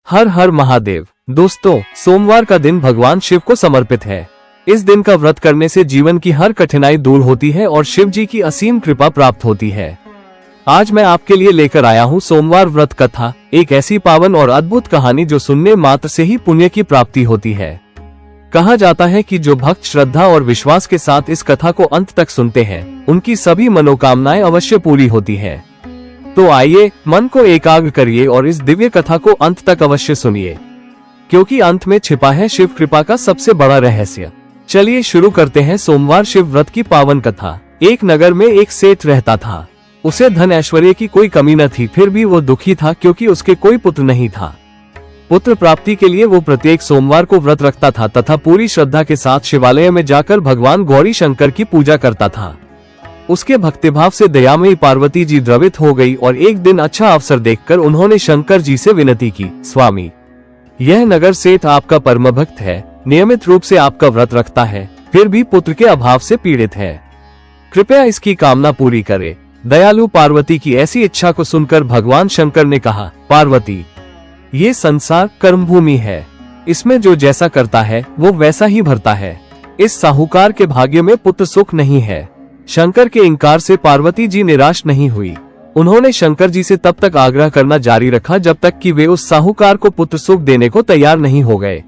हर हर महादेव। दोस्तों, सोमवार का दिन भगवान शिव को समर्पित है। इस दिन का व्रत करने से जीवन की हर कठिनाई दूर होती है और शिव जी की असीम कृपा प्राप्त होती है। आज मैं आपके लिए लेकर आया हूँ सोमवार व्रत कथा, एक ऐसी पावन और अद्भुत कहानी जो सुनने मात्र से ही पुण्य की प्राप्ति होती है। कहा जाता है कि जो भक्त श्रद्धा और विश्वास के साथ इस कथा को अंत तक सुनते हैं, उनकी सभी मनोकामनाएं अवश्य पूरी होती है। तो आइए, मन को एकाग्र करिए और इस दिव्य कथा को अंत तक अवश्य सुनिए, क्योंकि अंत में छिपा है शिव कृपा का सबसे बड़ा रहस्य। चलिए शुरू करते हैं सोमवार शिव व्रत की पावन कथा। एक नगर में एक सेठ रहता था। उसे धन ऐश्वर्य की कोई कमी न थी, फिर भी वो दुखी था क्योंकि उसके कोई पुत्र नहीं था। पुत्र प्राप्ति के लिए वो प्रत्येक सोमवार को व्रत रखता था तथा पूरी श्रद्धा के साथ शिवालय में जाकर भगवान गौरी शंकर की पूजा करता था। उसके भक्तिभाव से दयामयी पार्वती जी द्रवित हो गई और एक दिन अच्छा अवसर देखकर उन्होंने शंकर जी से विनती की, स्वामी, यह नगर सेठ आपका परम भक्त है, नियमित रूप से आपका व्रत रखता है, फिर भी पुत्र के अभाव से पीड़ित है। कृपया इसकी कामना पूरी करे। दयालु पार्वती की ऐसी इच्छा को सुनकर भगवान शंकर ने कहा, पार्वती, ये संसार कर्मभूमि है, इसमें जो जैसा करता है वो वैसा ही भरता है। इस साहूकार के भाग्य में पुत्र सुख नहीं है। शंकर के इंकार से पार्वती जी निराश नहीं हुई। उन्होंने शंकर जी से तब तक आग्रह करना जारी रखा जब तक कि वे उस साहूकार को पुत्र सुख देने को तैयार नहीं हो गए।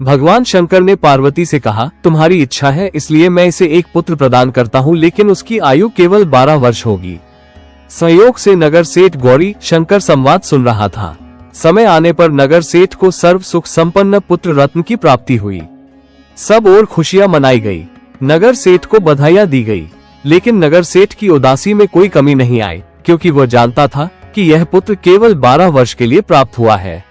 भगवान शंकर ने पार्वती से कहा, तुम्हारी इच्छा है इसलिए मैं इसे एक पुत्र प्रदान करता हूँ, लेकिन उसकी आयु केवल 12 वर्ष होगी। संयोग से नगर सेठ गौरी शंकर संवाद सुन रहा था। समय आने पर नगर सेठ को सर्व सुख संपन्न पुत्र रत्न की प्राप्ति हुई। सब ओर खुशियां मनाई गई। नगर सेठ को बधाइयां दी गई, लेकिन नगर सेठ की उदासी में कोई कमी नहीं आई, क्योंकि वह जानता था कि यह पुत्र केवल 12 वर्ष के लिए प्राप्त हुआ है।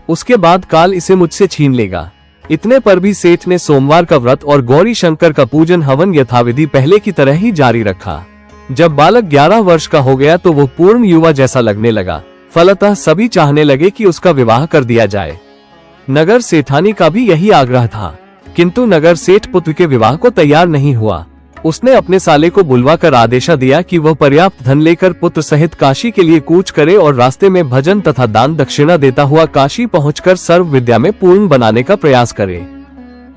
उसके बाद काल इसे मुझसे छीन लेगा। इतने पर भी सेठ ने सोमवार का व्रत और गौरी शंकर का पूजन हवन यथाविधि पहले की तरह ही जारी रखा। जब बालक 11 वर्ष का हो गया तो वो पूर्ण युवा जैसा लगने लगा। फलतः सभी चाहने लगे कि उसका विवाह कर दिया जाए। नगर सेठानी का भी यही आग्रह था, किंतु नगर सेठ पुत्र के विवाह को तैयार नहीं हुआ। उसने अपने साले को बुलवाकर आदेश दिया कि वह पर्याप्त धन लेकर पुत्र सहित काशी के लिए कूच करे और रास्ते में भजन तथा दान दक्षिणा देता हुआ काशी पहुंचकर सर्व विद्या में पूर्ण बनाने का प्रयास करे।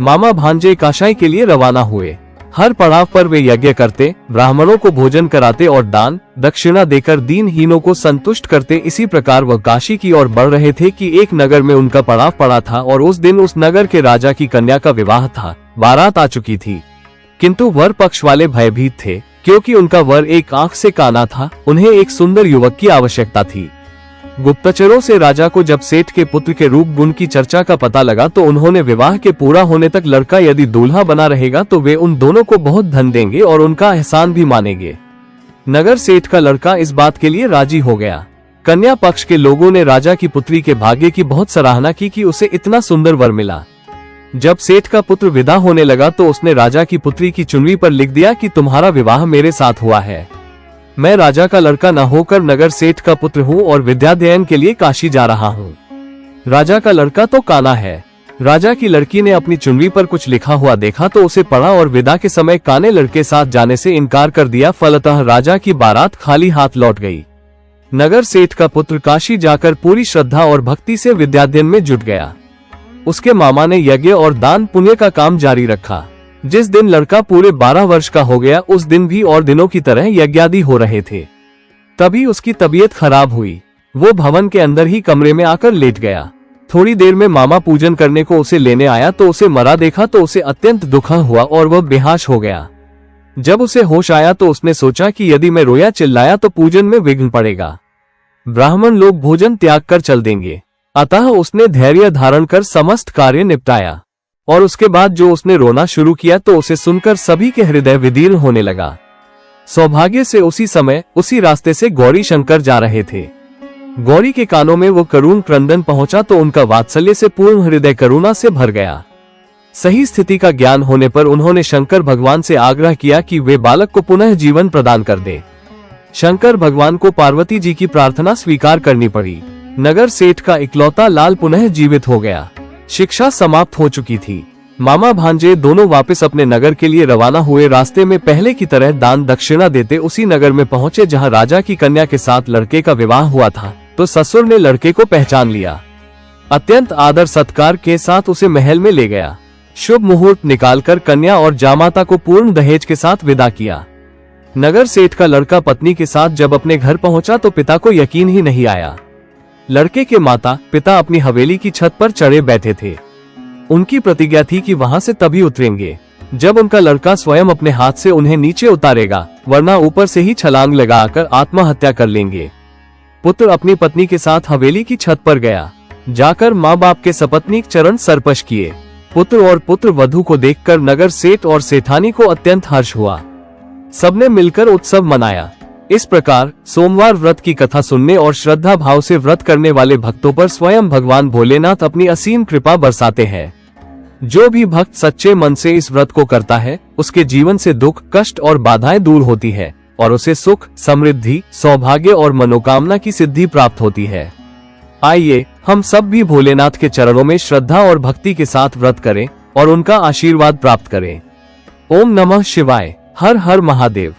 मामा भांजे काशी के लिए रवाना हुए। हर पड़ाव पर वे यज्ञ करते, ब्राह्मणों को भोजन कराते और दान दक्षिणा देकर दीनहीनों को संतुष्ट करते। इसी प्रकार वह काशी की ओर बढ़ रहे थे कि एक नगर में उनका पड़ाव पड़ा था और उस दिन उस नगर के राजा की कन्या का विवाह था। बारात आ चुकी थी, किंतु वर पक्ष वाले भयभीत थे, क्योंकि उनका वर एक आंख से काना था। उन्हें एक सुंदर युवक की आवश्यकता थी। गुप्तचरों से राजा को जब सेठ के पुत्र के रूप गुण की चर्चा का पता लगा तो उन्होंने विवाह के पूरा होने तक लड़का यदि दूल्हा बना रहेगा तो वे उन दोनों को बहुत धन देंगे और उनका एहसान भी मानेंगे। नगर सेठ का लड़का इस बात के लिए राजी हो गया। कन्या पक्ष के लोगों ने राजा की पुत्री के भाग्य की बहुत सराहना की कि उसे इतना सुंदर वर मिला। जब सेठ का पुत्र विदा होने लगा तो उसने राजा की पुत्री की चुनरी पर लिख दिया कि तुम्हारा विवाह मेरे साथ हुआ है। मैं राजा का लड़का न होकर नगर सेठ का पुत्र हूँ और विद्याध्ययन के लिए काशी जा रहा हूँ। राजा का लड़का तो काना है। राजा की लड़की ने अपनी चुनरी पर कुछ लिखा हुआ देखा तो उसे पढ़ा और विदा के समय काने लड़के साथ जाने से इनकार कर दिया। फलतः राजा की बारात खाली हाथ लौट गई। नगर सेठ का पुत्र काशी जाकर पूरी श्रद्धा और भक्ति से विद्याध्ययन में जुट गया। उसके मामा ने यज्ञ और दान पुण्य का काम जारी रखा। जिस दिन लड़का पूरे 12 वर्ष का हो गया उस दिन भी और दिनों की तरह यज्ञादि हो रहे थे। तभी उसकी तबीयत खराब हुई। वो भवन के अंदर ही कमरे में आकर लेट गया। थोड़ी देर में मामा पूजन करने को उसे लेने आया तो उसे मरा देखा तो उसे अत्यंत दुख हुआ और वह बेहोश हो गया। जब उसे होश आया तो उसने सोचा कि यदि मैं रोया चिल्लाया तो पूजन में विघ्न पड़ेगा, ब्राह्मण लोग भोजन त्याग कर चल देंगे। अतः उसने धैर्य धारण कर समस्त कार्य निपटाया और उसके बाद जो उसने रोना शुरू किया तो उसे सुनकर सभी के हृदय विदीर्ण होने लगा। सौभाग्य से उसी समय उसी रास्ते से गौरी शंकर जा रहे थे। गौरी के कानों में वो करुण क्रंदन पहुंचा तो उनका वात्सल्य से पूर्ण हृदय करुणा से भर गया। सही स्थिति का ज्ञान होने पर उन्होंने शंकर भगवान से आग्रह किया कि वे बालक को पुनः जीवन प्रदान कर दे। शंकर भगवान को पार्वती जी की प्रार्थना स्वीकार करनी पड़ी। नगर सेठ का इकलौता लाल पुनः जीवित हो गया। शिक्षा समाप्त हो चुकी थी। मामा भांजे दोनों वापस अपने नगर के लिए रवाना हुए। रास्ते में पहले की तरह दान दक्षिणा देते उसी नगर में पहुंचे जहां राजा की कन्या के साथ लड़के का विवाह हुआ था। तो ससुर ने लड़के को पहचान लिया। अत्यंत आदर सत्कार के साथ उसे महल में ले गया। शुभ मुहूर्त निकालकर कन्या और जामाता को पूर्ण दहेज के साथ विदा किया। नगर सेठ का लड़का पत्नी के साथ जब अपने घर पहुंचा तो पिता को यकीन ही नहीं आया। लड़के के माता पिता अपनी हवेली की छत पर चढ़े बैठे थे। उनकी प्रतिज्ञा थी कि वहां से तभी उतरेंगे जब उनका लड़का स्वयं अपने हाथ से उन्हें नीचे उतारेगा, वरना ऊपर से ही छलांग लगाकर आत्महत्या कर लेंगे। पुत्र अपनी पत्नी के साथ हवेली की छत पर गया। जाकर माँ बाप के सपत्नीक चरण सरपश किए। पुत्र और पुत्र वधू को देखकर नगर सेठ और सेठानी को अत्यंत हर्ष हुआ। सबने मिलकर उत्सव मनाया। इस प्रकार सोमवार व्रत की कथा सुनने और श्रद्धा भाव से व्रत करने वाले भक्तों पर स्वयं भगवान भोलेनाथ अपनी असीम कृपा बरसाते हैं। जो भी भक्त सच्चे मन से इस व्रत को करता है, उसके जीवन से दुख, कष्ट और बाधाएं दूर होती है और उसे सुख, समृद्धि, सौभाग्य और मनोकामना की सिद्धि प्राप्त होती है। आइए हम सब भी भोलेनाथ के चरणों में श्रद्धा और भक्ति के साथ व्रत करें और उनका आशीर्वाद प्राप्त करें। ओम नमः शिवाय। हर हर महादेव।